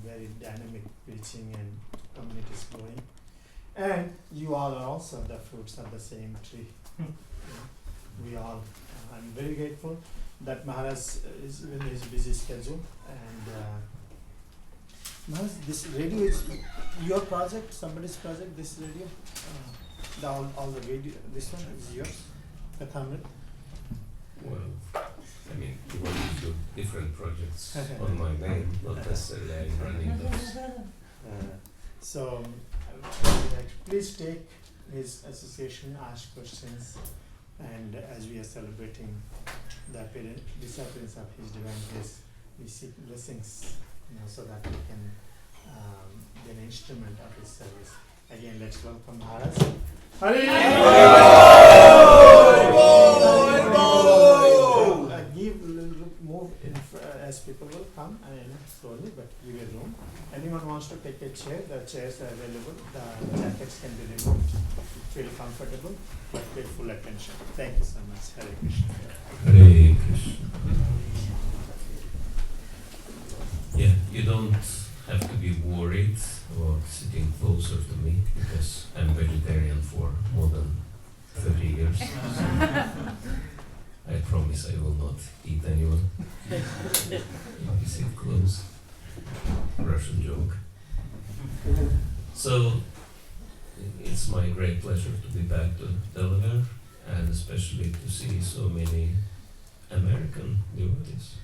very dynamic preaching and communities growing. And you all are also the fruits of the same tree. We all, I'm very grateful that Maharaj is in his busy schedule. And Maharaj, this radio is your project, somebody's project, this radio? All the radio, this one is yours? Kathamrit? Well, I mean, you want to do different projects on my name, not necessarily I'm running those. So, please take his association, ask questions, and as we are celebrating the disappearance of his divine grace, we seek blessings, so that we can be an instrument of his service. Again, let's welcome Maharaj. Hari give a little move as people will come, slowly, but give a room. Anyone wants to take a chair, the chairs are available, the jackets can be removed. Feel comfortable, but pay full attention. Thank you so much. Hare Krishna. Hare Krishna. Yeah, you don't have to be worried about sitting closer to me because I'm vegetarian for more than 30 years. I promise I will not eat anyone. If you sit close. Russian joke. So, it's my great pleasure to be back to Delaware and especially to see so many American devotees.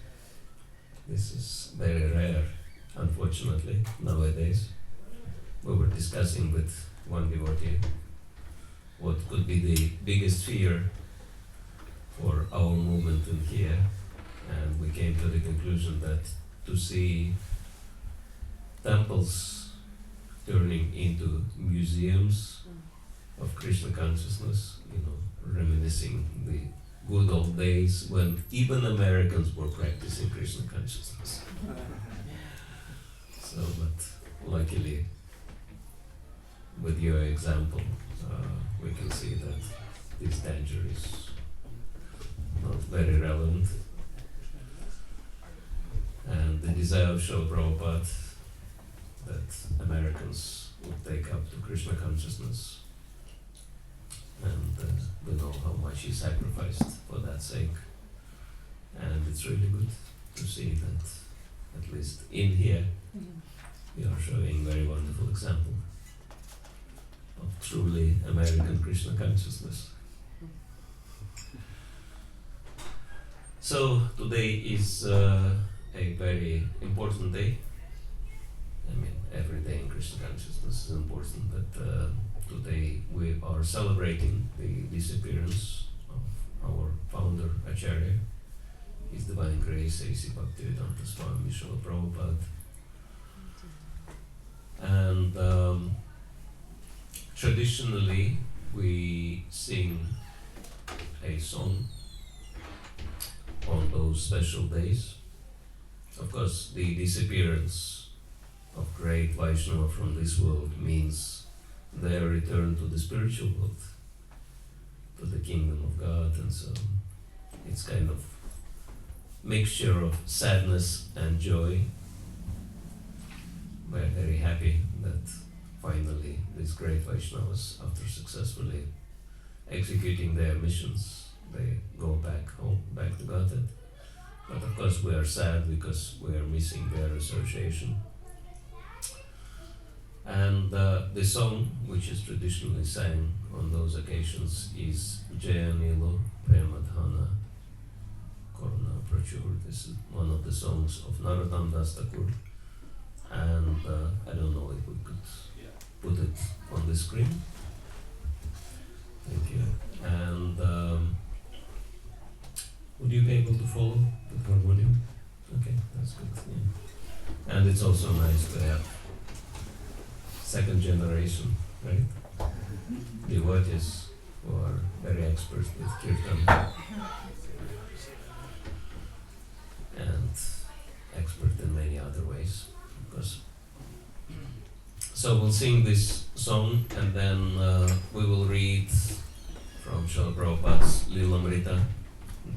This is very rare, unfortunately, nowadays. We were discussing with one devotee what could be the biggest fear for our movement in here, and we came to the conclusion that to see temples turning into museums of Krishna consciousness, reminiscing the good old days when even Americans were practicing Krishna consciousness. So, but luckily, with your example, we can see that this danger is not very relevant. And the desire of Srila Prabhupada that Americans would take up to Krishna consciousness, and we know how much he sacrificed for that sake. And it's really good to see that, at least in here, we are showing very wonderful example of truly American Krishna consciousness. So today is a very important day. I mean, every day in Krishna consciousness is important, but today we are celebrating the disappearance of our founder, Acharya, His Divine Grace, A.C. Bhakti Swami, Srila Prabhupada. And traditionally we sing a song on those special days. Of course, the disappearance of great Vaishnava from this world means their return to the spiritual world, to the kingdom of God, and so it's kind of mixture of sadness and joy. We're very happy that finally these great Vaishnavas, after successfully executing their missions, they go back home, back to Godhead. But of course we are sad because we are missing their association. And the song which is traditionally sang on those occasions is Jaya Nilo Premadhana Koruna Prachur. This is one of the songs of Narottam Das Thakur. And I don't know if we could put it on the screen. Thank you. And would you be able to follow the harmonium? Okay, that's good. Yeah. And it's also nice to have second generation, right? Devotees who are very expert with kirtan and expert in many other ways. So we'll sing this song and then we will read from Srila Prabhupada's Lilamrita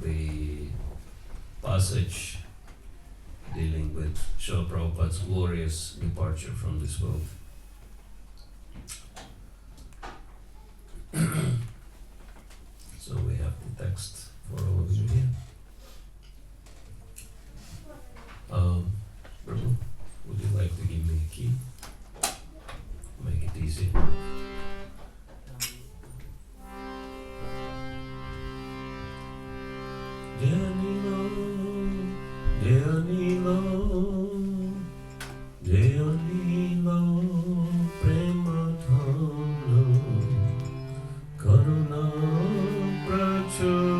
the passage dealing with Srila Prabhupada's glorious departure from this world. So we have the text for all of you here. Prabhu, would you like to give me a key? Make it easy. Janilo, prema dhana, karuna prachur.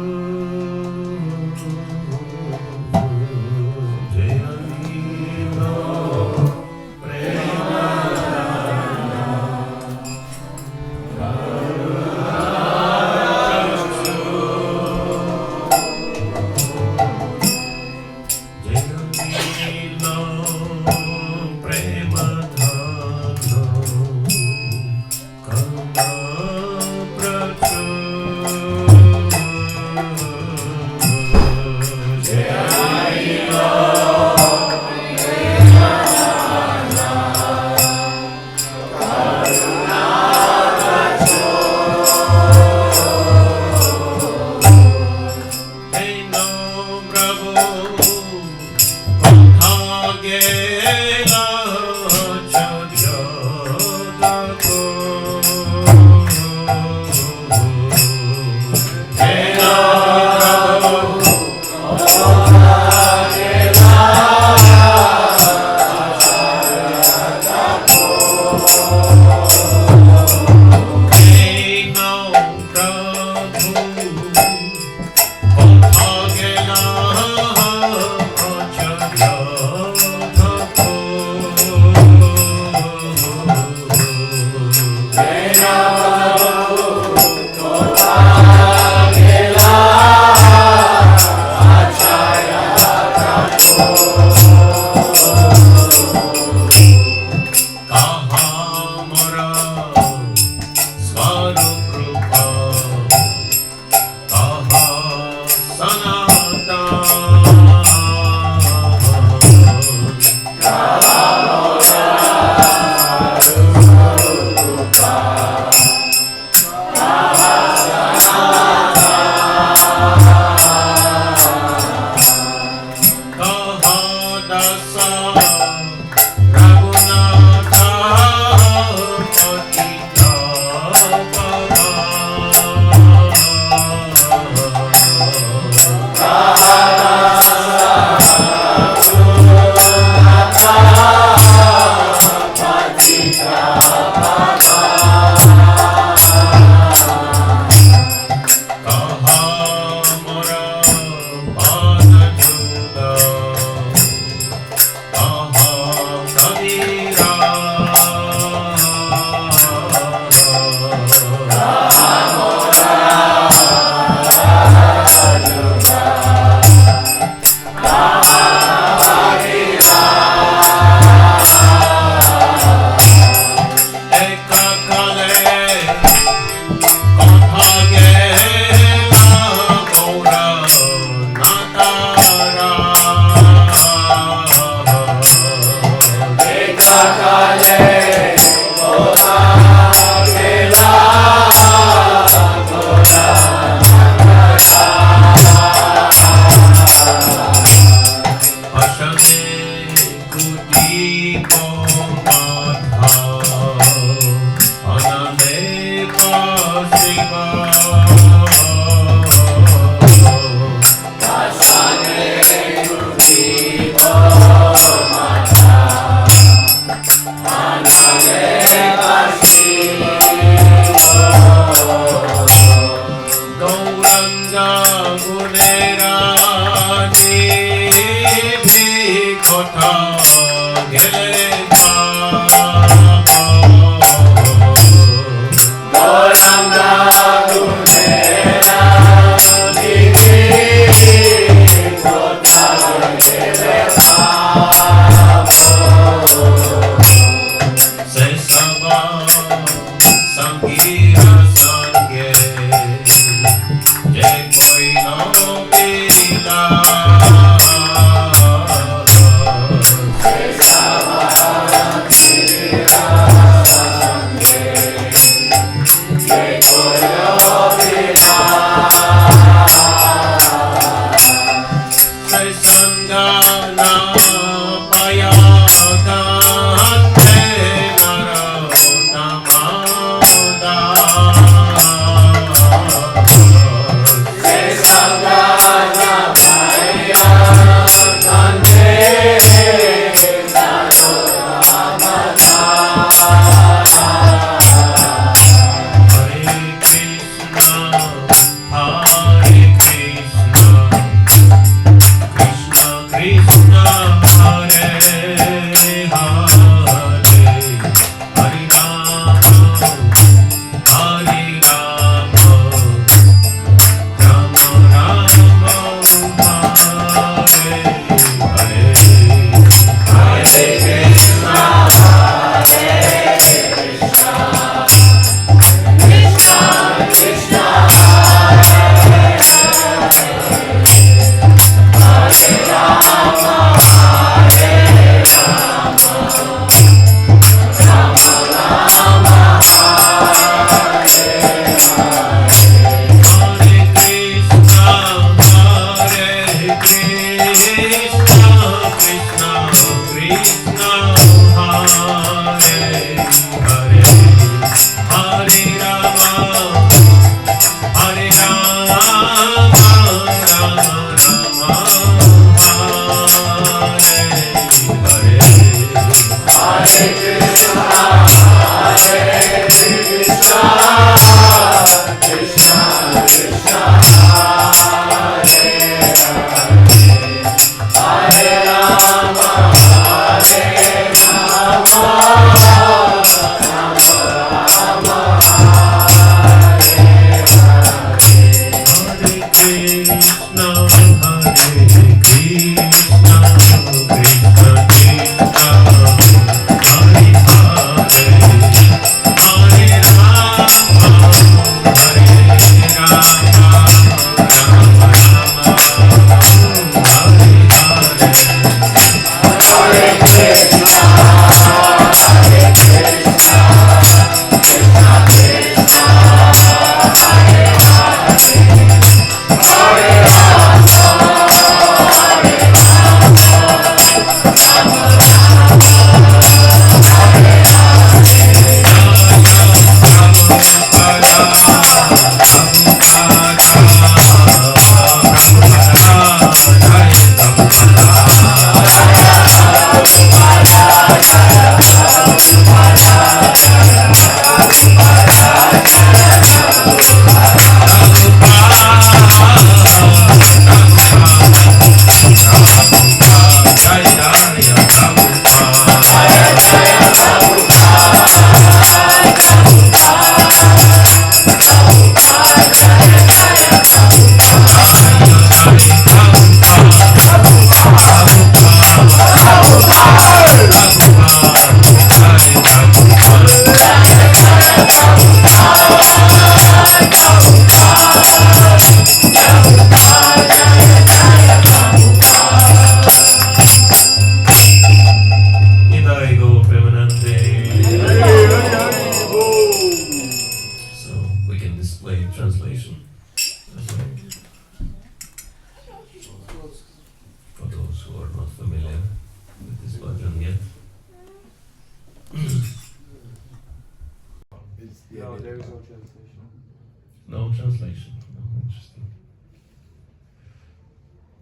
No translation. No, interesting.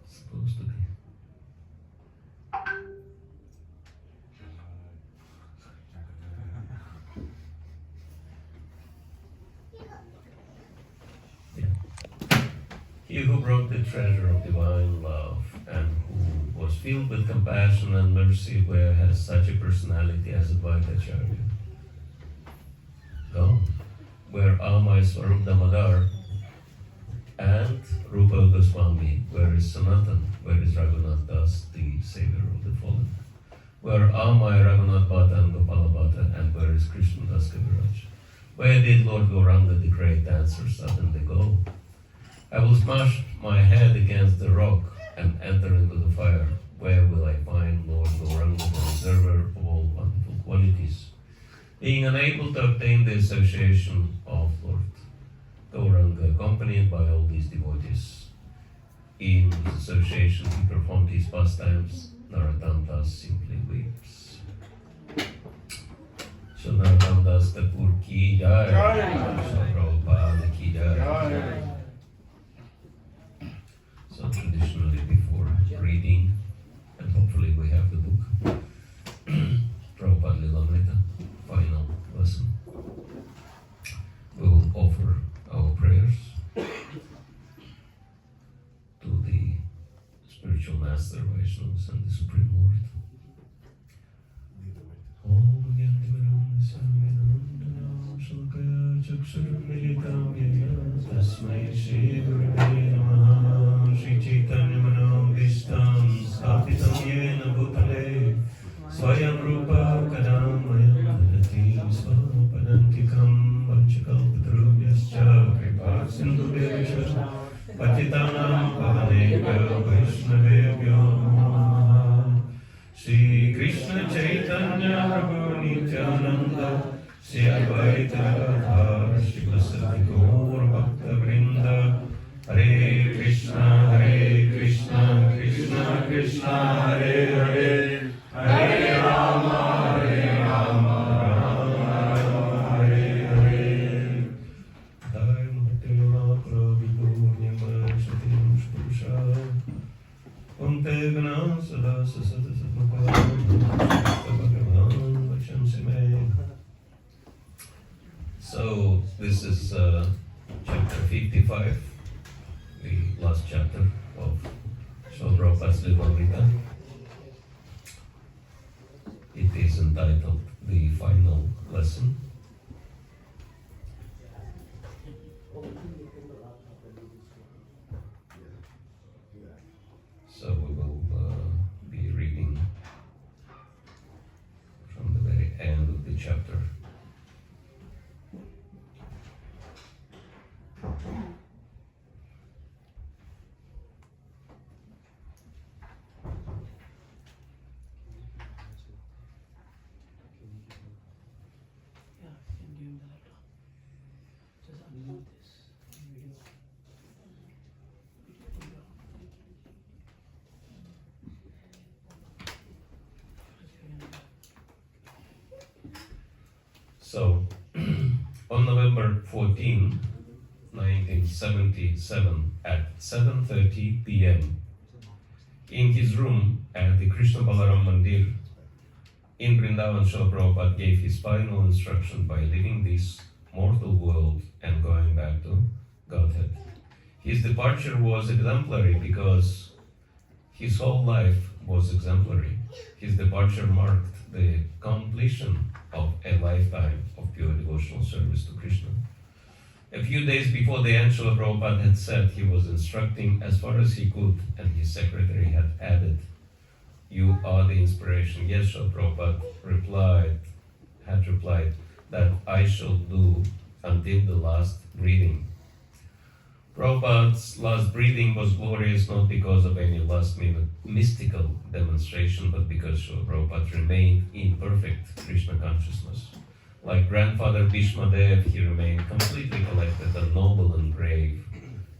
Supposed to be. Yeah. He who brought the treasure of divine love and who was filled with compassion and mercy, where has such a personality as Advaitacharya? Gone. Where are my Swarup Damodar and Rupa Goswami? Where is Sanatan? Where is Raghunath Das, the savior of the fallen? Where are my Raghunath Bhatta and Gopala Bhatta, and where is Krishna Das Kaviraj? Where did Lord Gauranga, the great dancer, suddenly go? I will smash my head against the rock and enter into the fire. Where will I find Lord Gauranga, the preserver of all wonderful qualities? Being unable to obtain the association of Lord Gauranga, accompanied by all these devotees, in his association he performed his pastimes. Narottam Das simply weeps. Narottam Das Thakur ki jai. Prabhupada ki jai. So traditionally before reading, and hopefully we have the book, Prabhupada Lilamrita, final lesson. We will offer our prayers to the spiritual master, Vaishnavas, and the Supreme Lord. Om Yantimaram Samvedam Shulkaya Chakshurmilitam Yaya Tasmai Shri Gurave Namaha Shri Chaitanya Manovistam Sthapitam Yena Bhutale Swayam Rupa Kadamayam Dadati Swapadantikam Vanchakalpatarubhyascha Kripa Sindhubhyascha Patitanam Pavanebhyo Vaishnavebhyo Namaha Shri Krishna Chaitanya Prabhu Nityananda Shri Advaita Gadadhar Shri Vasati Gaur Bhakta Vrinda Hare Krishna Krishna Krishna Hare Hare Hare Rama Rama Rama Hare Hare Dai Mahatma Prabhu Nima Shatim Shpusha Om Gana Sada Sasata So this is chapter 55, the last chapter of Srila Prabhupada's Lilamrita. It is entitled The Final Lesson. So we will be reading from the very end of the chapter. So, on November 14, 1977, at 7:30 p.m., in his room at the Krishna Balaram Mandir in Vrindavan, Srila Prabhupada gave his final instruction by leaving this mortal world and going back to Godhead. His departure was exemplary because his whole life was exemplary. His departure marked the completion of a lifetime of pure devotional service to Krishna. A few days before the end, Srila Prabhupada had said he was instructing as far as he could, and his secretary had added, "You are the inspiration." Yes, Srila Prabhupada had replied that I shall do until the last breathing. Prabhupada's last breathing was glorious not because of any last-minute mystical demonstration, but because Srila Prabhupada remained in perfect Krishna consciousness. Like grandfather Bhishma Dev, he remained completely collected and noble and brave.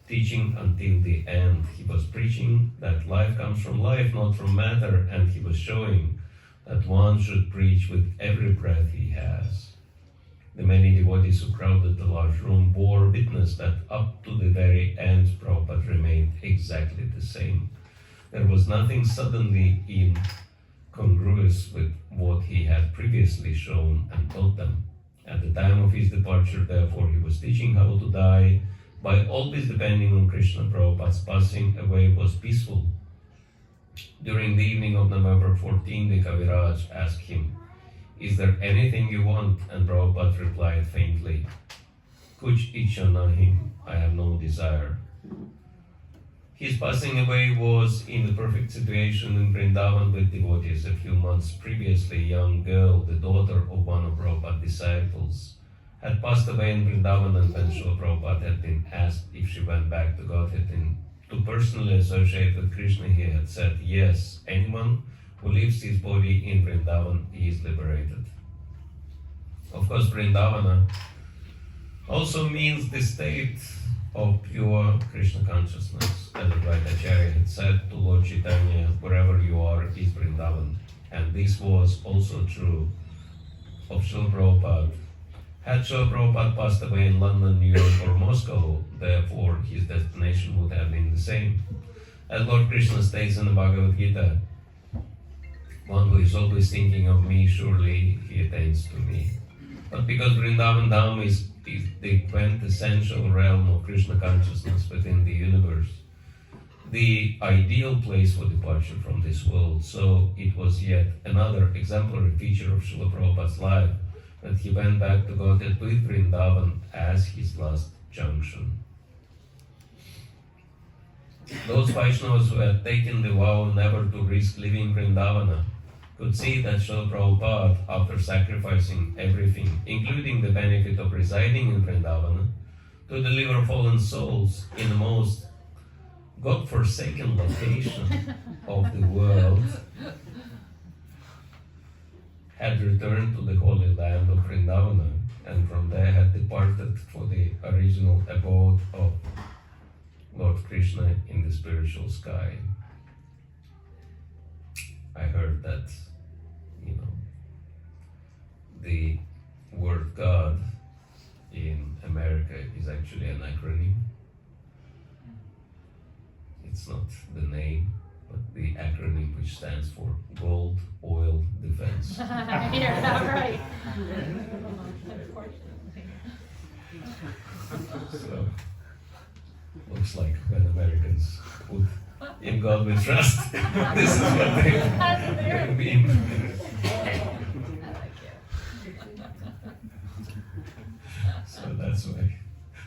Teaching until the end, he was preaching that life comes from life, not from matter, and he was showing that one should preach with every breath he has. The many devotees who crowded the large room bore witness that up to the very end, Prabhupada remained exactly the same. There was nothing suddenly incongruous with what he had previously shown and taught them. At the time of his departure, therefore, he was teaching how to die by always depending on Krishna. Prabhupada's passing away was peaceful. During the evening of November 14, the Kaviraj asked him, "Is there anything you want?" And Prabhupada replied faintly, "Kuch ichha nahi, I have no desire." His passing away was in the perfect situation in Vrindavan with devotees. A few months previously, a young girl, the daughter of one of Prabhupada's disciples, had passed away in Vrindavan, and when Srila Prabhupada had been asked if she went back to Godhead to personally associate with Krishna, he had said, "Yes, anyone who leaves his body in Vrindavan is liberated." Of course, Vrindavana also means the state of pure Krishna consciousness. As Advaita Acharya had said to Lord Chaitanya, "Wherever you are is Vrindavan." And this was also true of Srila Prabhupada. Had Srila Prabhupada passed away in London, New York, or Moscow, therefore his destination would have been the same. As Lord Krishna states in the Bhagavad Gita, one who is always thinking of me, surely he attains to me. But because Vrindavan Dham is the quintessential realm of Krishna consciousness within the universe, the ideal place for departure from this world, so it was yet another exemplary feature of Srila Prabhupada's life that he went back to Godhead with Vrindavan as his last junction. Those Vaishnavas who had taken the vow never to risk leaving Vrindavana could see that Srila Prabhupada, after sacrificing everything, including the benefit of residing in Vrindavana, to deliver fallen souls in the most God-forsaken location of the world, had returned to the holy land of Vrindavana, and from there had departed for the original abode of Lord Krishna in the spiritual sky. I heard that, the word God in America is actually an acronym. It's not the name, but the acronym which stands for Gold, Oil, Defense. You're not right. So, looks like when Americans put in God we trust, this is what they mean. So that's why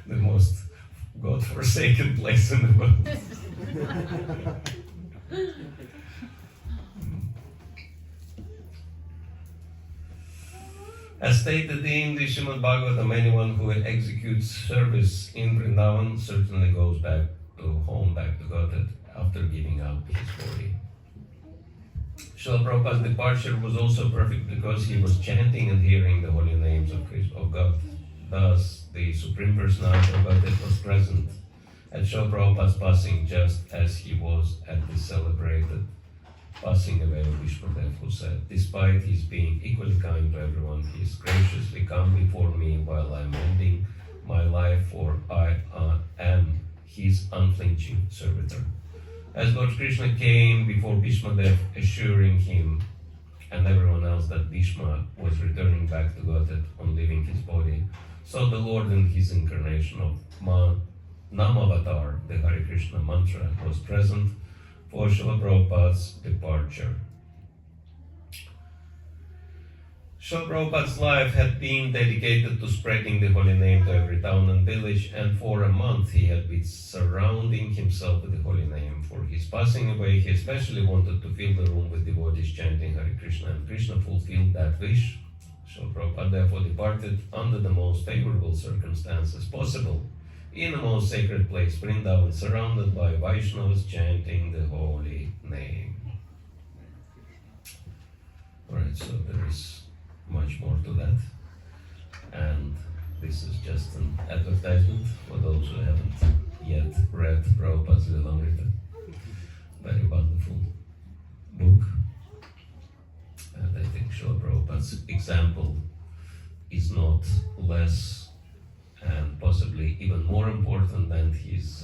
the most God-forsaken place in the world. As stated in the Srimad Bhagavatam, anyone who executes service in Vrindavan certainly goes back to home, back to Godhead, after giving up his body. Srila Prabhupada's departure was also perfect because he was chanting and hearing the holy names of God. Thus, the Supreme Personality of Godhead was present at Srila Prabhupada's passing, just as he was at the celebrated passing away of Vishmadev, who said, "Despite his being equally kind to everyone, he is graciously come before me while I am ending my life, for I am his unflinching servitor." As Lord Krishna came before Bhishmadev, assuring him and everyone else that Bhishma was returning back to Godhead on leaving his body, so the Lord in his incarnation of Namavatar, the Hare Krishna mantra, was present for Srila Prabhupada's departure. Srila Prabhupada's life had been dedicated to spreading the holy name to every town and village, and for a month he had been surrounding himself with the holy name. For his passing away, he especially wanted to fill the room with devotees chanting Hare Krishna, and Krishna fulfilled that wish. Srila Prabhupada therefore departed under the most favorable circumstances possible, in the most sacred place, Vrindavan, surrounded by Vaishnavas chanting the holy name. Alright, so there is much more to that. And this is just an advertisement for those who haven't yet read Prabhupada's Lilamrita. Very wonderful book. And I think Srila Prabhupada's example is not less and possibly even more important than his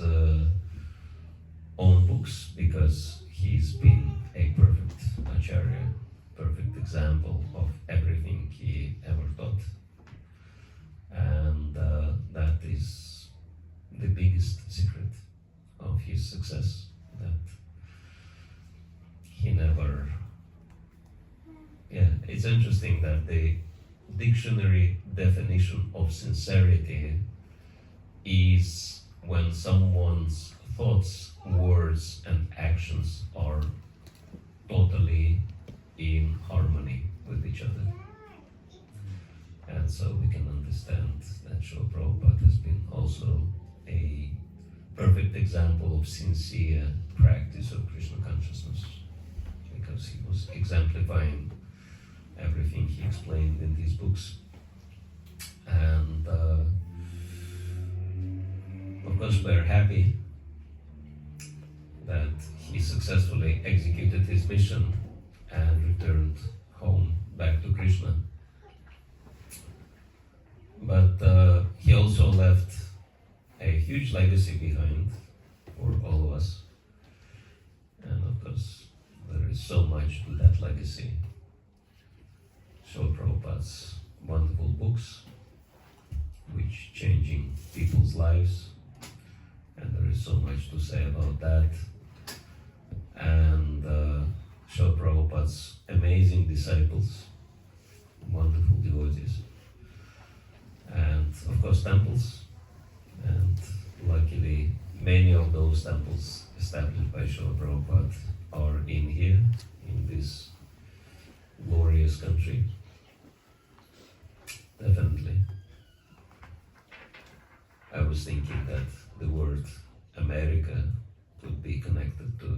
own books, because he's been a perfect acharya, perfect example of everything he ever taught. And that is the biggest secret of his success, that he never... it's interesting that the dictionary definition of sincerity is when someone's thoughts, words, and actions are totally in harmony with each other. And so we can understand that Srila Prabhupada has been also a perfect example of sincere practice of Krishna consciousness, because he was exemplifying everything he explained in these books. And of course we're happy that he successfully executed his mission and returned home back to Krishna. huge legacy behind for all of us. And of course, there is so much to that legacy. Srila Prabhupada's wonderful books, which changing people's lives, and there is so much to say about that. And Srila Prabhupada's amazing disciples, wonderful devotees, and of course temples. And luckily, many of those temples established by Srila Prabhupada are in here, in this glorious country. Definitely. I was thinking that the word America could be connected to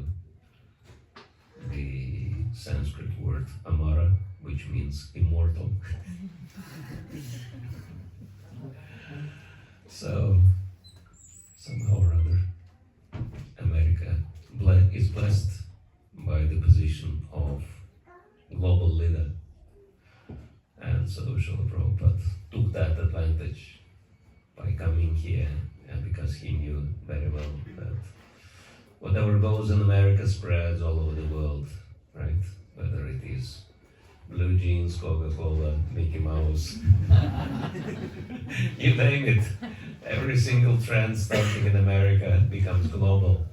the Sanskrit word Amara, which means immortal. So, somehow or other, America is blessed by the position of global leader. And so Srila Prabhupada took that advantage by coming here, and because he knew very well that whatever goes in America spreads all over the world, right? Whether it is blue jeans, Coca-Cola, Mickey Mouse, you name it. Every single trend starting in America becomes global.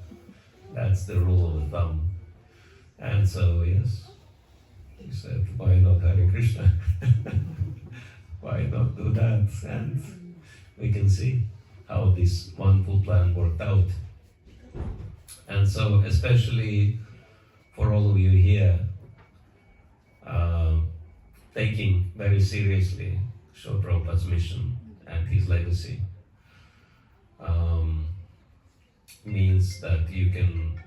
That's the rule of thumb. And so, yes, he said, why not Hare Krishna? Why not do that? And we can see how this wonderful plan worked out. And so, especially for all of you here, taking very seriously Srila Prabhupada's mission and his legacy, means that you can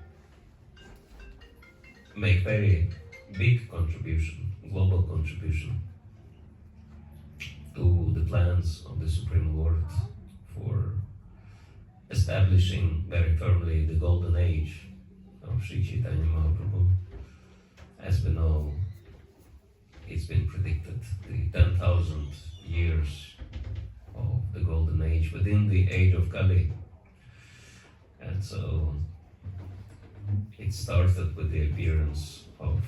make very big contribution, global contribution to the plans of the Supreme Lord for establishing very firmly the golden age of Sri Chaitanya Mahaprabhu. As we know, it's been predicted, the 10,000 years of the golden age within the age of Kali. And so it started with the appearance of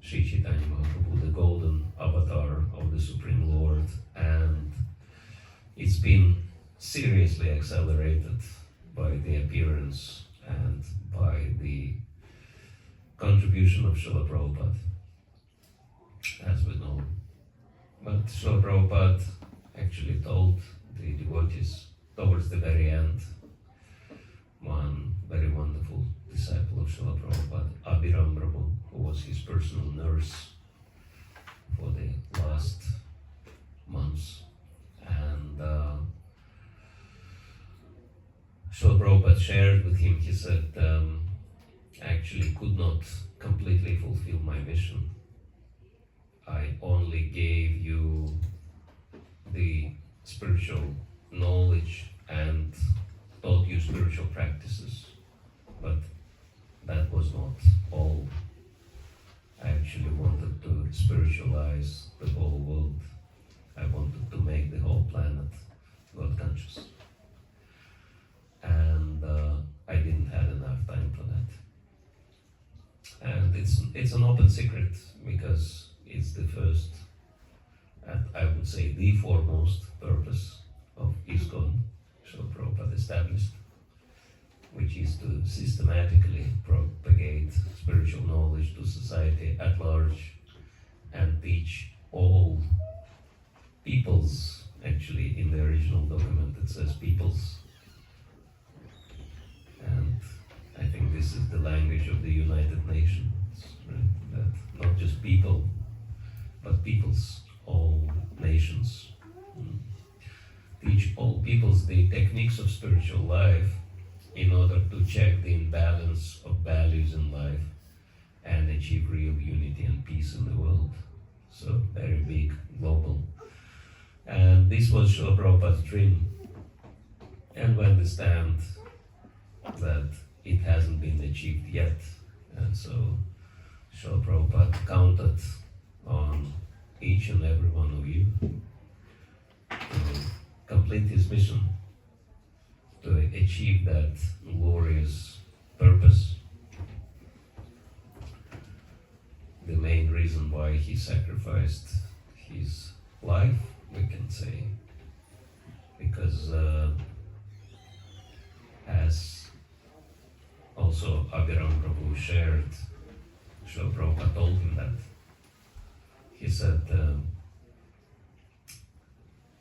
Sri Chaitanya Mahaprabhu, the golden avatar of the Supreme Lord, and it's been seriously accelerated by the appearance and by the contribution of Srila Prabhupada, as we know. But Srila Prabhupada actually told the devotees towards the very end, one very wonderful disciple of Srila Prabhupada, Abhiram Prabhu, who was his personal nurse for the last months. And Srila Prabhupada shared with him, he said, actually could not completely fulfill my mission. I only gave you the spiritual knowledge and taught you spiritual practices, but that was not all. I actually wanted to spiritualize the whole world. I wanted to make the whole planet God conscious. And I didn't have enough time for that. And it's an open secret, because it's the first, and I would say the foremost purpose of ISKCON, Srila Prabhupada established, which is to systematically propagate spiritual knowledge to society at large and teach all peoples. Actually, in the original document it says peoples. And I think this is the language of the United Nations, right? That not just people, but peoples, all nations. Teach all peoples the techniques of spiritual life in order to check the imbalance of values in life and achieve real unity and peace in the world. So very big, global. And this was Srila Prabhupada's dream. And we understand that it hasn't been achieved yet. And so Srila Prabhupada counted on each and every one of you to complete his mission, to to achieve that glorious purpose, the main reason why he sacrificed his life, we can say, because as also Abhiram Prabhu shared, Srila Prabhupada told him that. He said,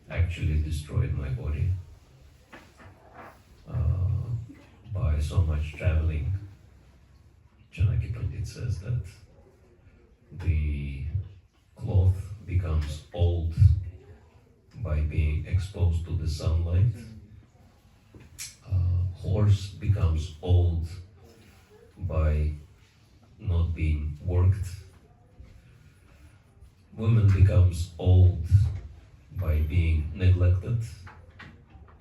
actually destroyed my body by so much traveling. Janaki Pandit says that the cloth becomes old by being exposed to the sunlight. Horse becomes old by not being worked. Woman becomes old by being neglected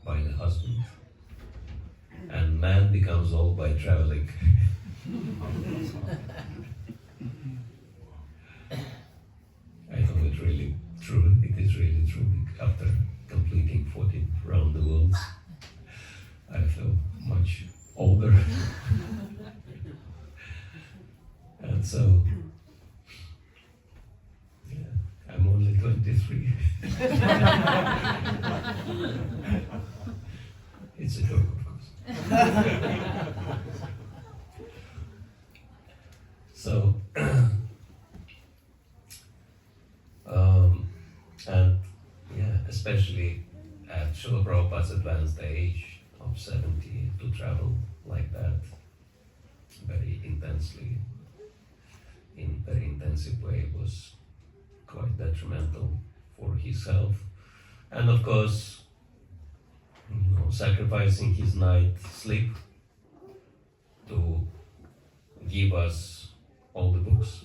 by the husband. And man becomes old by traveling. I know it's really true. It is really true. After completing 14 round the world, I feel much older. And so, yeah, I'm only 23. It's a joke, of course. So, and yeah, especially at Srila Prabhupada's advanced age of 70, to travel like that very intensely, in very intensive way, was quite detrimental for his health. And of course, sacrificing his night sleep to give us all the books,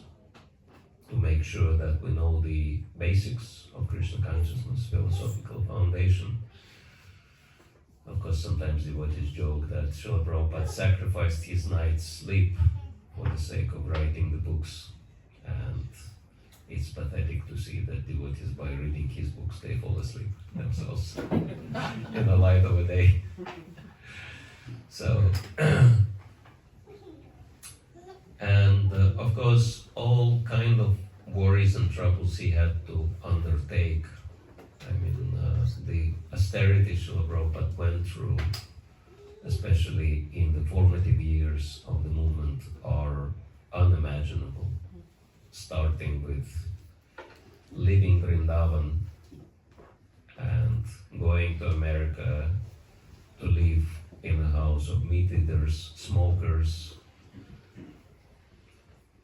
to make sure that we know the basics of Krishna consciousness, philosophical foundation. Of course, sometimes devotees joke that Srila Prabhupada sacrificed his night's sleep for the sake of writing the books, and it's pathetic to see that devotees, by reading his books, they fall asleep themselves in the light of a day. So, and of course, all kind of worries and troubles he had to undertake. I mean, the austerity Srila Prabhupada went through, especially in the formative years of the movement, are unimaginable. Starting with leaving Vrindavan and going to America to live in a house of meat eaters, smokers,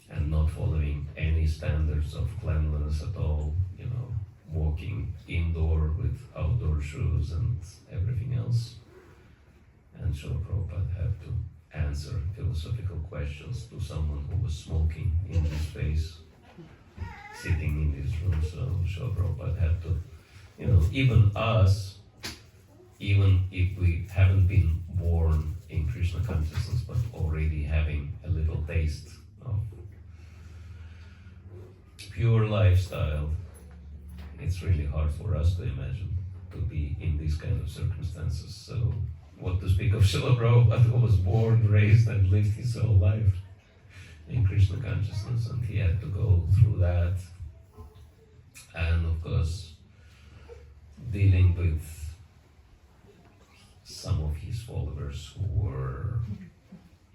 and not following any standards of cleanliness at all, walking indoor with outdoor shoes and everything else. And Srila Prabhupada had to answer philosophical questions to someone who was smoking in his face, sitting in his room. So Srila Prabhupada had to, even us, even if we haven't been born in Krishna consciousness, but already having a little taste of pure lifestyle, it's really hard for us to imagine to be in these kind of circumstances. So what to speak of Srila Prabhupada, who was born, raised, and lived his whole life in Krishna consciousness, and he had to go through that. And of course, dealing with some of his followers who were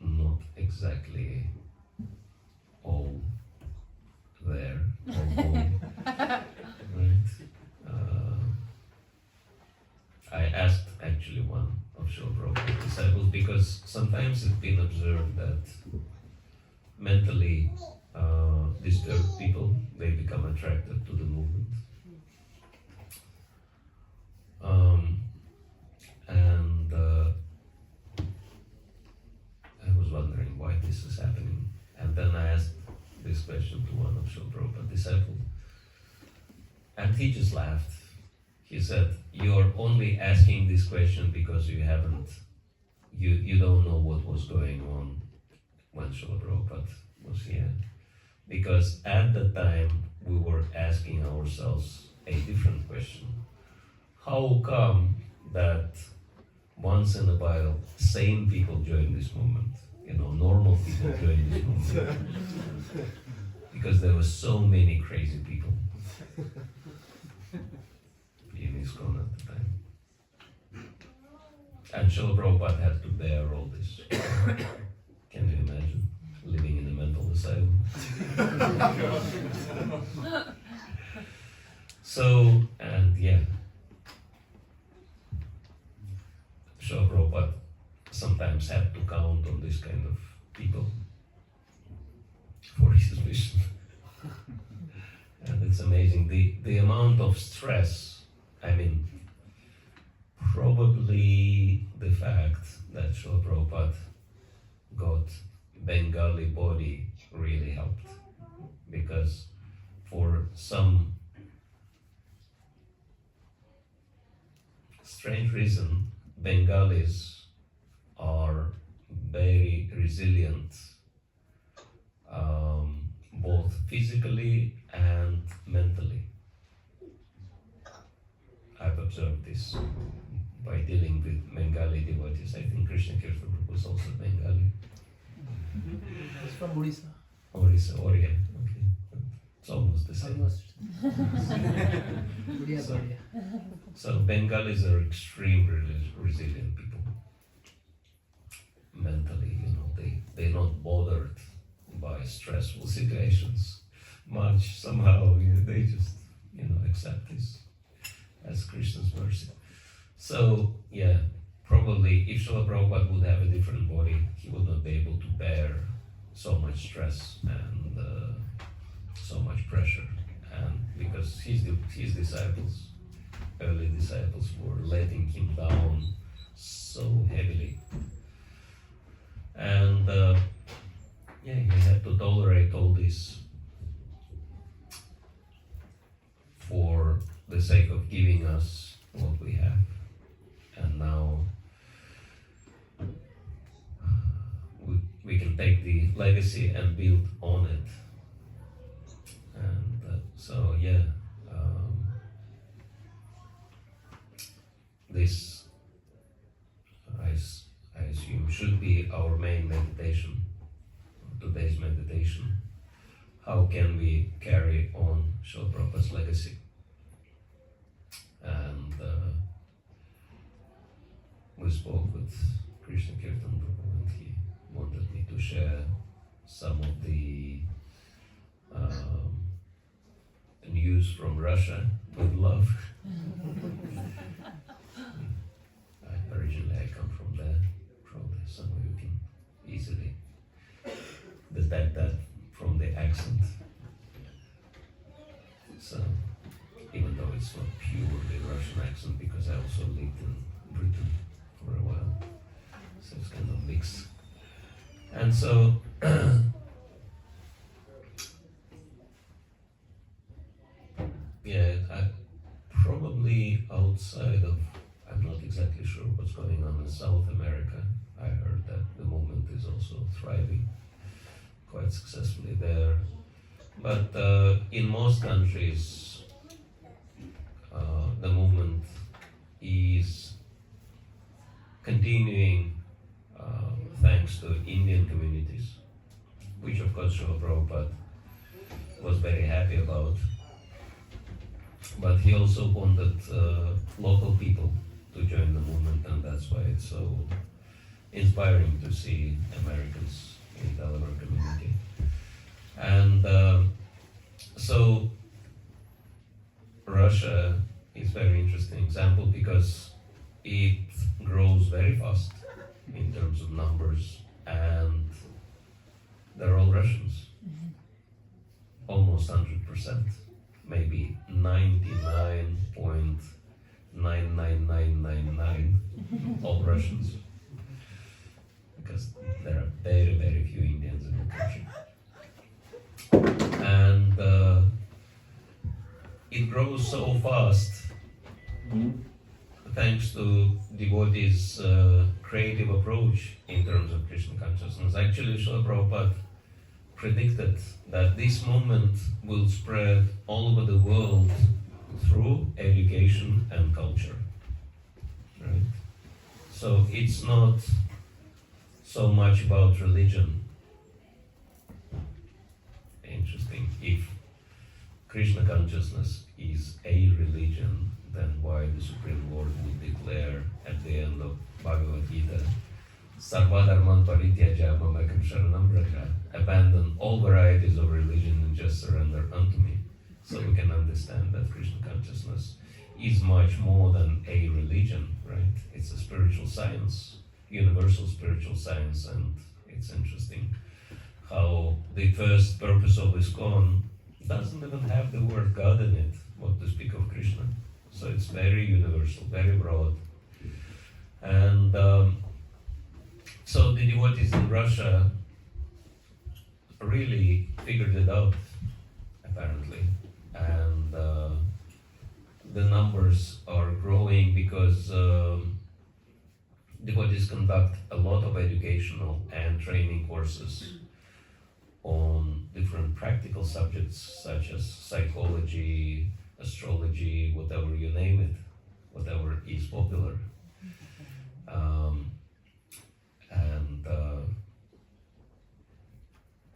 not exactly all there, all home, right? I asked actually one of Srila Prabhupada's disciples, because sometimes it's been observed that mentally disturbed people, they become attracted to the movement. And I was wondering why this is happening. And then I asked this question to one of Srila Prabhupada's disciples, and he just laughed. He said, "You're only asking this question because you don't know what was going on when Srila Prabhupada was here. Because at the time we were asking ourselves a different question. How come that once in a while, sane people join this movement. Normal people join this movement. Because there were so many crazy people in ISKCON at the time. And Srila Prabhupada had to bear all this. Can you imagine living in a mental asylum? So, and yeah, Srila Prabhupada sometimes had to count on this kind of people for his mission. And it's amazing, the amount of stress, probably the fact that Srila Prabhupada got Bengali body really helped, because for some strange reason, Bengalis are very resilient, both physically and mentally. I've observed this by dealing with Bengali devotees. I think Krishna Kirtan Prabhu was also Bengali. It's from Odisha. Orissa, Oriya, okay. It's almost the same. Almost. Odia, So- Odia. So Bengalis are extremely resilient people. Mentally, they're not bothered by stressful situations much. Somehow, they just, accept this as Krishna's mercy. So, yeah, probably if Srila Prabhupada would have a different body, he would not be able to bear so much stress and so much pressure. And because his disciples, early disciples, were letting him down so heavily. And he had to tolerate all this for the sake of giving us what we have. And now we can take the legacy and build on it. And this I assume should be our main meditation, today's meditation. How can we carry on Srila Prabhupada's legacy? And we spoke with Krishna Kirtan Prabhu, and he wanted me to share some of the news from Russia with love. Originally I come from there. Probably some of you can easily detect that from the accent. So, even though it's not purely Russian accent, because I also lived in Britain for a while, so it's kind of mixed. And so, I probably outside of, I'm not exactly sure what's going on in South America. I heard that the movement is also thriving quite successfully there. But in most countries, the movement is continuing thanks to Indian communities, which of course Srila Prabhupada was very happy about. But he also wanted local people to join the movement, and that's why it's so inspiring to see Americans in the Delaware community. And so Russia is a very interesting example because it grows very fast in terms of numbers, and they're all Russians, almost 100%, maybe 99.99999 all Russians, because there are very, very few Indians in the country. And it grows so fast thanks to devotees' creative approach in terms of Krishna consciousness. Actually, Srila Prabhupada predicted that this movement will spread all over the world through education and culture. Right? So it's not so much about religion. Interesting. If Krishna consciousness is a religion, then why the Supreme Lord would declare at the end of Bhagavad Gita, Sarva dharman parityaja mamekam sharanam vraja, abandon all varieties of religion and just surrender unto me. So we can understand that Krishna consciousness is much more than a religion, right? It's a spiritual science, universal spiritual science, and it's interesting how the first purpose of ISKCON doesn't even have the word God in it, what to speak of Krishna. So it's very universal, very broad. And so the devotees in Russia really figured it out, apparently. And the numbers are growing because devotees conduct a lot of educational and training courses on different practical subjects such as psychology, astrology, whatever you name it, whatever is popular. And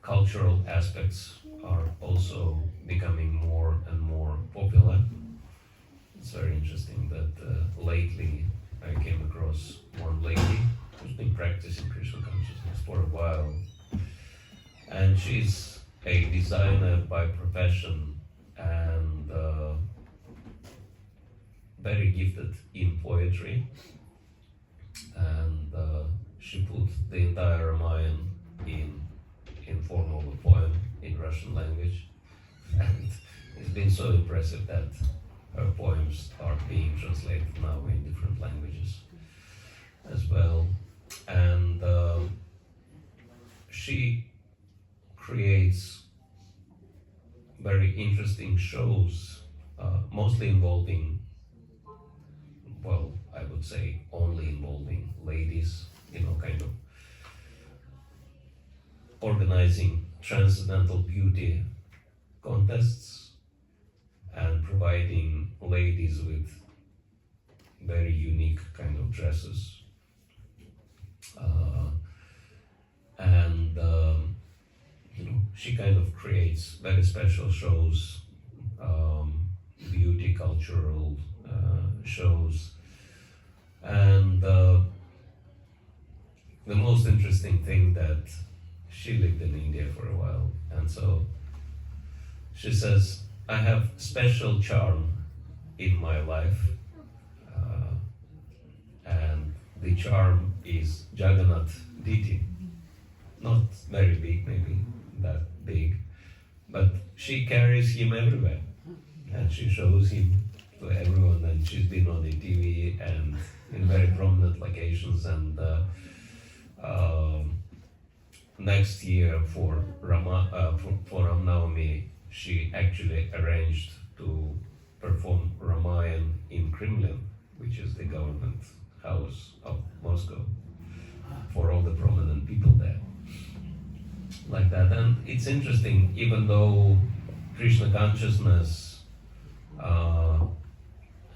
cultural aspects are also becoming more and more popular. It's very interesting that lately I came across one lady who's been practicing Krishna consciousness for a while. And she's a designer by profession and very gifted in poetry. And she put the entire Ramayana in form of a poem in Russian language. And it's been so impressive that her poems are being translated now in different languages as well. And she creates very interesting shows, mostly involving, well, I would say only involving ladies, kind of organizing transcendental beauty contests and providing ladies with very unique kind of dresses. She kind of creates very special shows, beauty, cultural shows. And the most interesting thing that she lived in India for a while, and so she says, I have special charm in my life, and the charm is Jagannath deity. Not very big, maybe that big, but she carries him everywhere, and she shows him to everyone, and she's been on the TV and in very prominent locations. And next year for Ram Navami, she actually arranged to perform Ramayana in Kremlin, which is the government house of Moscow, for all the prominent people there. Like that. And it's interesting, even though Krishna consciousness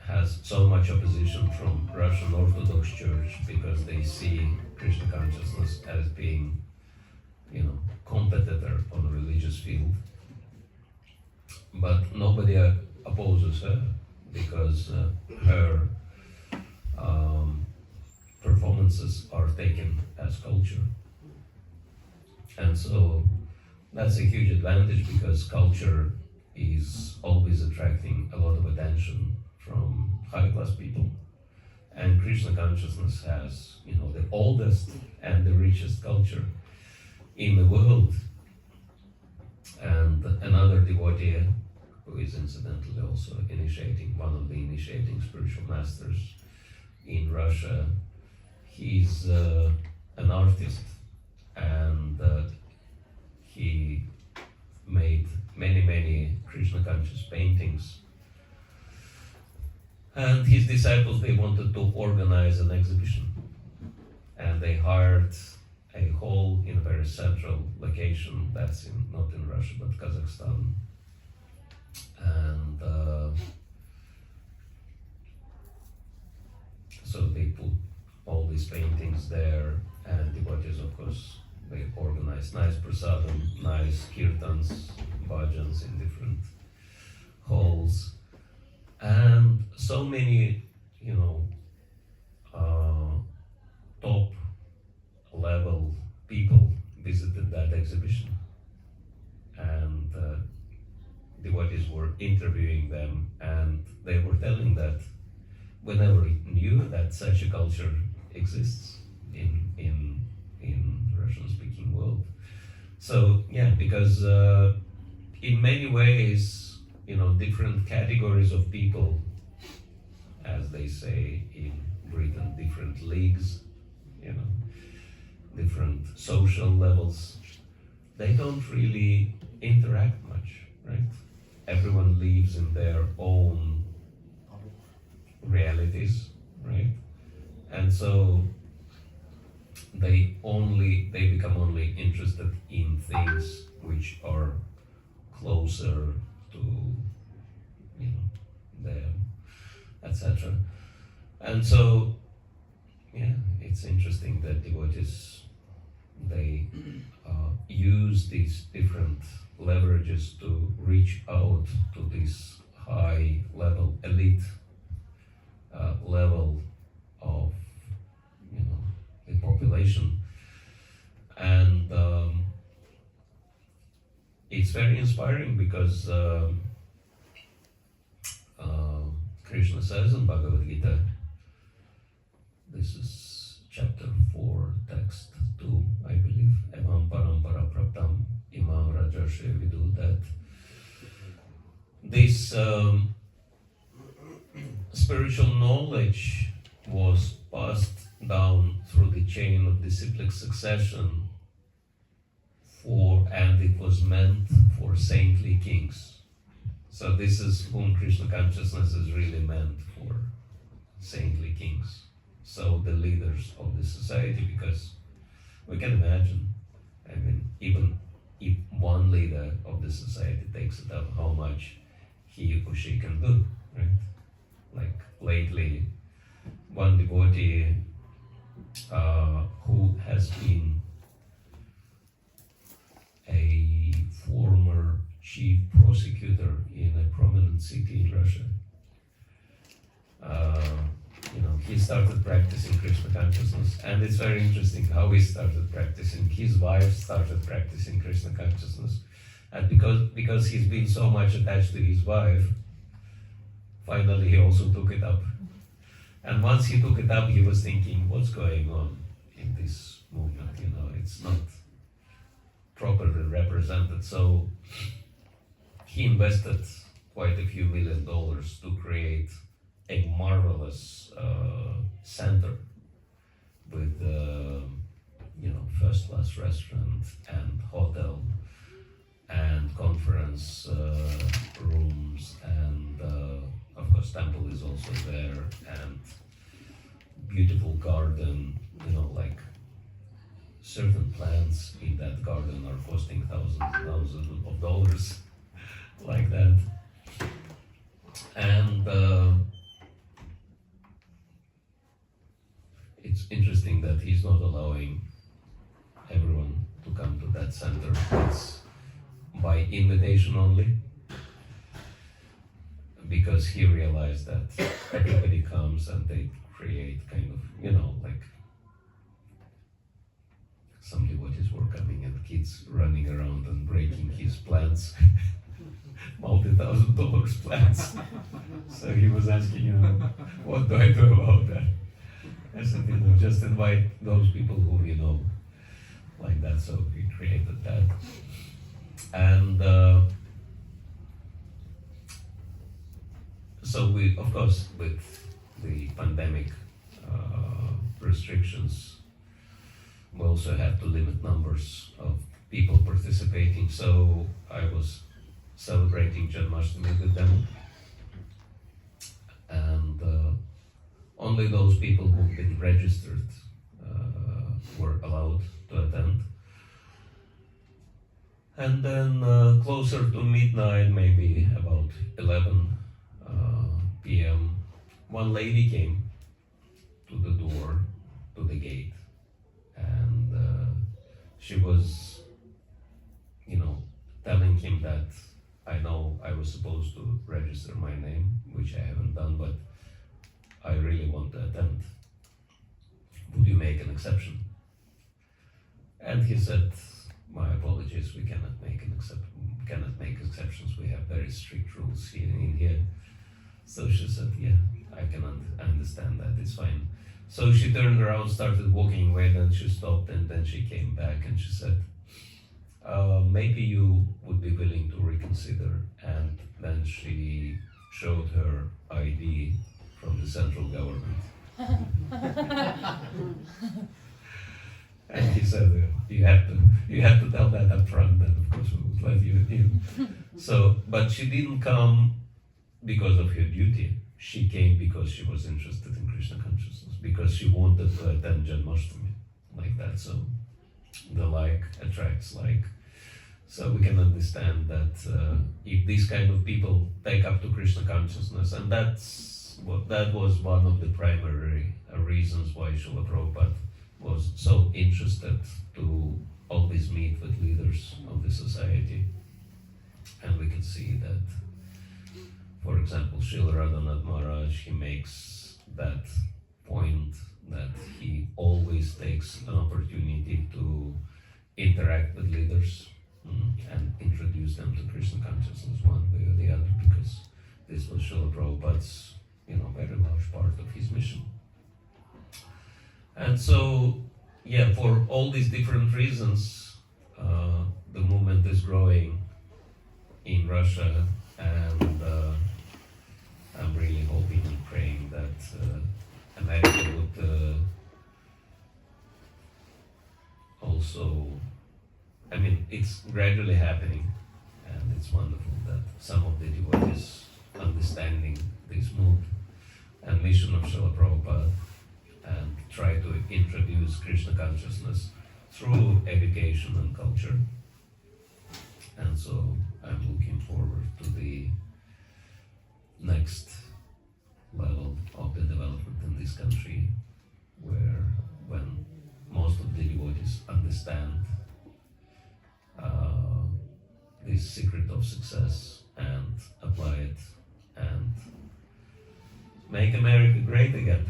has so much opposition from Russian Orthodox Church, because they see Krishna consciousness as being, competitor on the religious field. But nobody opposes her, because her performances are taken as culture. And so that's a huge advantage, because culture is always attracting a lot of attention from high-class people. And Krishna consciousness has, the oldest and the richest culture in the world. And another devotee, who is incidentally also one of the initiating spiritual masters in Russia, he's an artist, and he made many Krishna conscious paintings. And his disciples, they wanted to organize an exhibition, and they hired a hall in a very central location that's not in Russia but Kazakhstan. And so they put all these paintings there, and devotees, of course, they organize nice prasadam, nice kirtans, bhajans in different halls, and so many, top level people visited that exhibition, and devotees were interviewing them, and they were telling that we never knew that such a culture exists in Russian-speaking world. So yeah, because in many ways, different categories of people, as they say in Britain, different leagues, different social levels, they don't really interact much, right? Everyone lives in their own realities, right? And so they become only interested in things which are closer to them, etc. And so yeah, it's interesting that devotees, they use these different leverages to reach out to this high level, elite level of the population, and it's very inspiring because Krishna says in Bhagavad Gita, this is chapter 4, text 2, I believe, Evam Parampara Praptam Imam Rajarshe Vidu, that this spiritual knowledge was passed down through the chain of disciplic succession and it was meant for saintly kings. So this is whom Krishna consciousness is really meant for, saintly kings. So the leaders of the society, because we can imagine, even if one leader of the society takes it up, how much he or she can do, right? Like lately, one devotee who has been a former chief prosecutor in a prominent city in Russia, he started practicing Krishna consciousness, and it's very interesting how he started practicing. His wife started practicing Krishna consciousness, and because he's been so much attached to his wife, finally he also took it up. And once he took it up, he was thinking, what's going on in this movement? It's not properly represented. So he invested quite a few $1 million to create a marvelous center with first-class restaurant and hotel and conference rooms, and of course temple is also there, and beautiful garden, like certain plants in that garden are costing thousands of dollars, like that. And it's interesting that he's not allowing everyone to come to that center. It's by invitation only, because he realized that everybody comes and they create kind of, like some devotees were coming and kids running around and breaking his plants, multi-$1,000 plants. So he was asking, what do I do about that? I said, just invite those people who like that. So we created that. And so we, of course, with the pandemic restrictions, we also had to limit numbers of people participating. So I was celebrating Janmashtami with them, and only those people who've been registered were allowed to attend. And then closer to midnight, maybe about 11 p.m., one lady came to the door, to gate, and she was, telling him that I know I was supposed to register my name, which I haven't done, but I really want to attend. Would you make an exception? And he said, my apologies, we cannot make exceptions. We have very strict rules here in India. So she said, yeah, I can understand that, it's fine. So she turned around, started walking away, then she stopped, and then she came back and she said, maybe you would be willing to reconsider. And then she showed her ID from the central government. And he said, you have to tell that up front, and of course we would let you in. So, but she didn't come because of her duty. She came because she was interested in Krishna consciousness, because she wanted to attend Janmashtami, like that. So the like attracts like. So we can understand that if these kind of people take up to Krishna consciousness, and that was one of the primary reasons why Srila Prabhupada was so interested to always meet with leaders of the society. And we can see that, for example, Srila Radhanath Maharaj, he makes that point that he always takes an opportunity to interact with leaders and introduce them to Krishna consciousness one way or the other, because this was Srila Prabhupada's, very large part of his mission. And so, for all these different reasons, the movement is growing in Russia, and I'm really hoping and praying that America would also, it's gradually happening, and it's wonderful that some of the devotees understanding this mood and mission of Srila Prabhupada and try to introduce Krishna consciousness through education and culture. And so I'm looking forward to the next level of the development in this country, where when most of the devotees understand this secret of success and apply it and make America great again.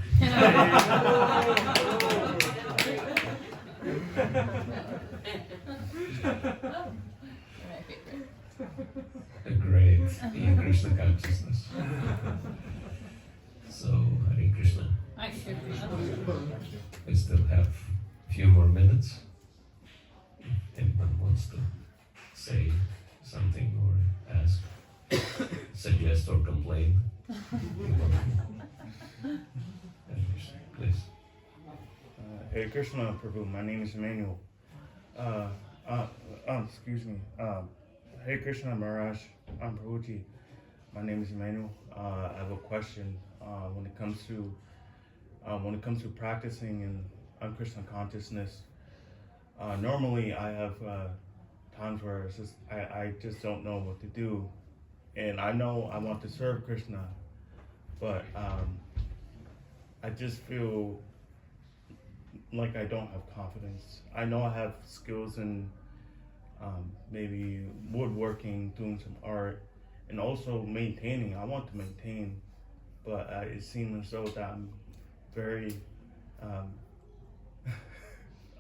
A great in Krishna consciousness. So, Hare Krishna. We still have a few more minutes. If anyone wants to say something or ask, suggest or complain, please. Hare Krishna, Prabhu. My name is Emmanuel. Excuse me. Hare Krishna, Maharaj. Prabhuji. My name is Emmanuel. I have a question. When it comes to practicing in Krishna consciousness, normally I have times where it's just, I just don't know what to do, and I know I want to serve Krishna, but I just feel like I don't have confidence. I know I have skills in maybe woodworking, doing some art, and also maintaining. I want to maintain, but it seems as though that I'm very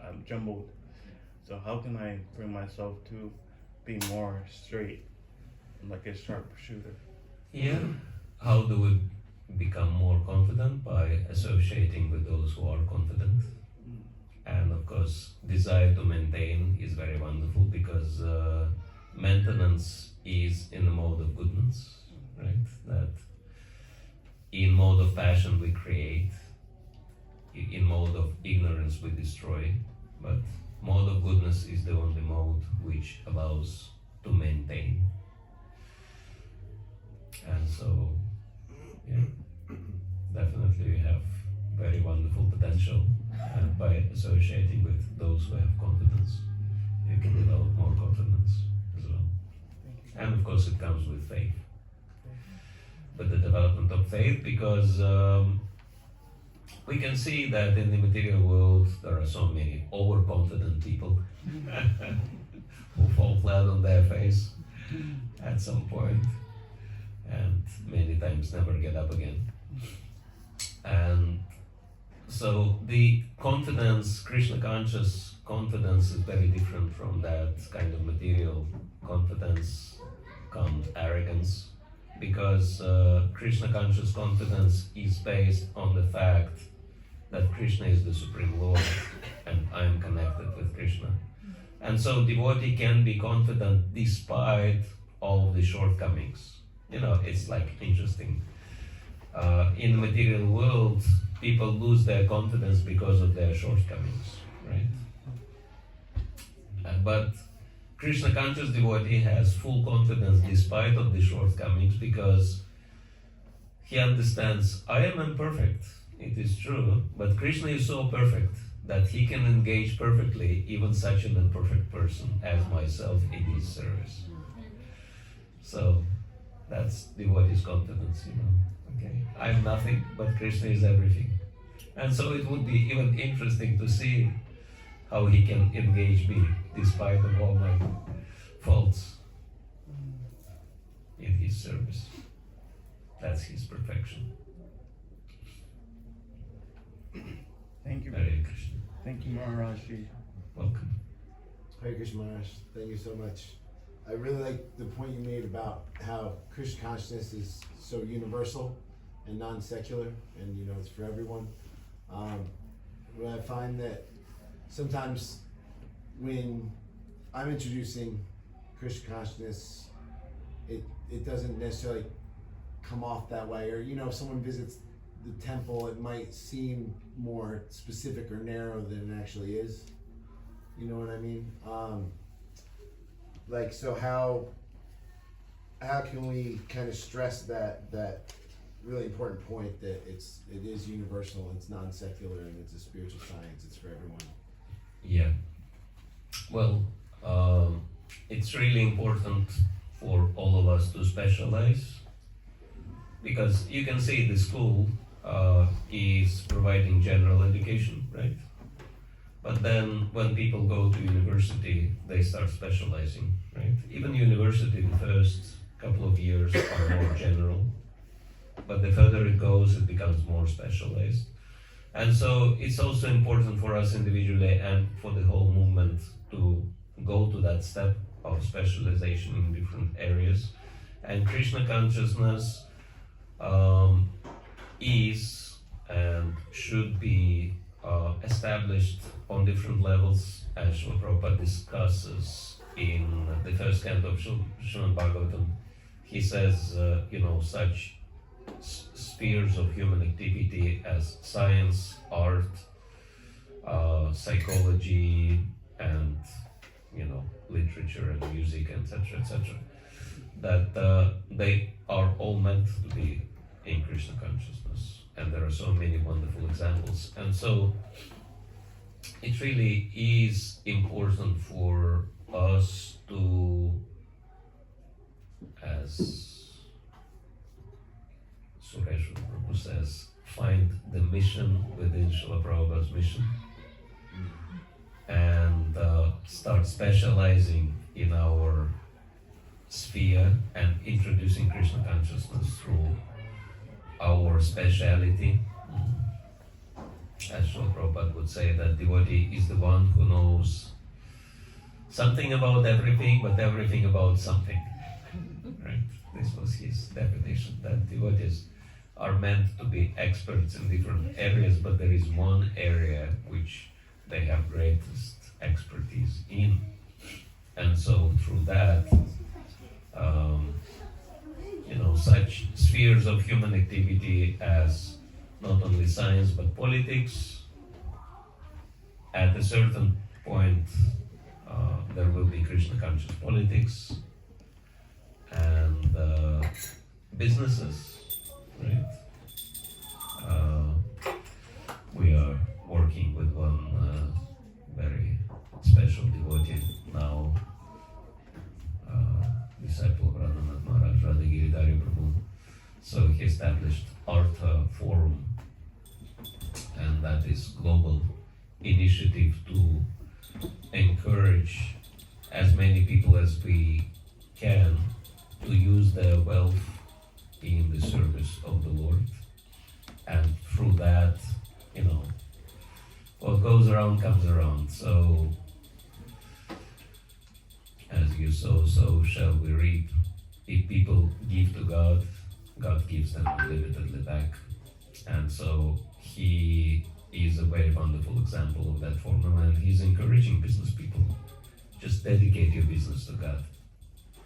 I'm jumbled. So how can I bring myself to be more straight, like a sharp shooter? Yeah. How do we become more confident? By associating with those who are confident. And of course, desire to maintain is very wonderful, because maintenance is in the mode of goodness, right? That in mode of passion we create, in mode of ignorance we destroy, but mode of goodness is the only mode which allows to maintain. And so, definitely we have very wonderful potential, and by associating with those who have confidence, you can develop more confidence as well. And of course it comes with faith. But the development of faith, because we can see that in the material world there are so many overconfident people who fall flat on their face at some point and many times never get up again. And so the confidence, Krishna conscious confidence, is very different from that kind of material confidence called arrogance, because Krishna conscious confidence is based on the fact that Krishna is the Supreme Lord and I am connected with Krishna. And so devotee can be confident despite all of the shortcomings. You know, it's like interesting. In the material world, people lose their confidence because of their shortcomings, right? But Krishna conscious devotee has full confidence despite of the shortcomings, because he understands, I am imperfect, it is true, but Krishna is so perfect that he can engage perfectly even such an imperfect person as myself in his service. So that's devotee's confidence, you know. Okay, I'm nothing, but Krishna is everything. And so it would be even interesting to see how he can engage me despite of all my faults in his service. That's his perfection. Thank you. Hare Krishna. Thank you, Maharaj. Welcome. Hare Krishna Maharaj, thank you so much. I really like the point you made about how Krishna consciousness is so universal and non-secular, and you know, it's for everyone. What I find that sometimes when I'm introducing Krishna consciousness, it doesn't necessarily come off that way, or you know, if someone visits the temple, it might seem more specific or narrow than it actually is. You know what I mean? Like, so how can we kind of stress that really important point that it is universal, it's non-secular, and it's a spiritual science, it's for everyone? Yeah. Well, it's really important for all of us to specialize, because you can see the school is providing general education, right? But then when people go to university, they start specializing, right? Even university, the first couple of years are more general, but the further it goes, it becomes more specialized. And so it's also important for us individually and for the whole movement to go to that step of specialization in different areas. And Krishna consciousness is and should be established on different levels, as Srila Prabhupada discusses in the first canto of Srimad Bhagavatam. He says, such spheres of human activity as science, art, psychology, and literature and music, etc., that they are all meant to be in Krishna consciousness, and there are so many wonderful examples. And so it really is important for us to, as Sureshwar Prabhu says, find the mission within Srila Prabhupada's mission and start specializing in our sphere and introducing Krishna consciousness through our speciality. As Srila Prabhupada would say, that devotee is the one who knows something about everything, but everything about something. Right? This was his definition, that devotees are meant to be experts in different areas, but there is one area which they have greatest expertise in. And so through that, such spheres of human activity as not only science but politics, at a certain point there will be Krishna conscious politics, and businesses, right? We are working with one very special devotee now, disciple of Radhanath Maharaj, Radhagiri Dari Prabhu. So he established Artha Forum, initiative to encourage as many people as we can to use their wealth in the service of the Lord. And through that, what goes around comes around. So, as you sow, so shall we reap. If people give to God, God gives them unlimitedly back. And so he is a very wonderful example of that formula, and he's encouraging business people. Just dedicate your business to God,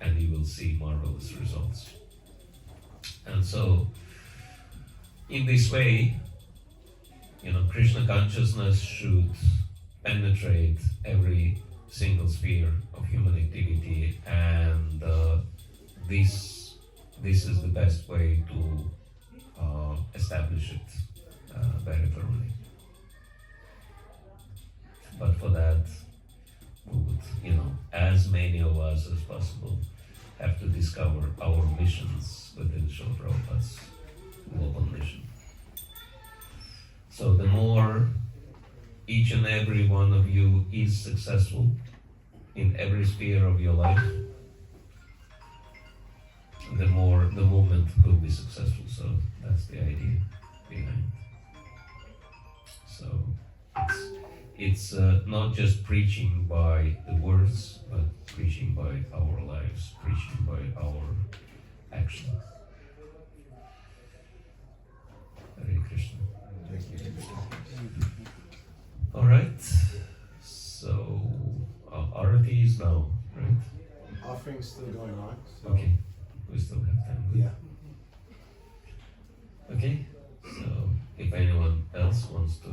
and you will see marvelous results. And so, in this way, Krishna consciousness should penetrate every single sphere of human activity, and this is the best way to establish it very thoroughly. But for that, we would, as many of us as possible, have to discover our missions within Srila Prabhupada's global mission. So the more each and every one of you is successful in every sphere of your life, the more the movement will be successful. So that's the idea behind it. So it's not just preaching by the words, but preaching by our lives, preaching by our actions. Hare Krishna. All right. So Arati is now, right? Offering's still going on. So. Okay. We still have time. Yeah. Okay. So if anyone else wants to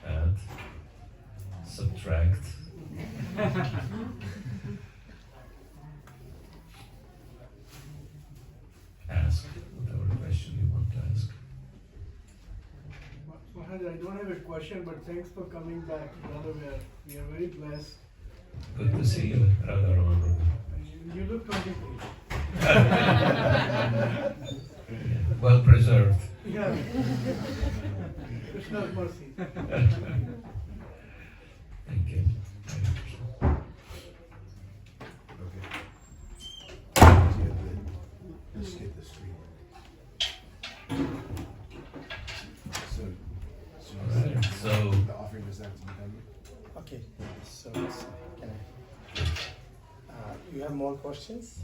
add, subtract, ask whatever question you want to ask. Maharaj, I don't have a question, but thanks for coming back to Delaware. We are very blessed. Good to see you, Radha. You look 23. Well preserved. Yeah. Krishna's mercy. Thank you. Okay. Let's get the street. Alright, so The offering does have to be done. Okay, so can I? You have more questions?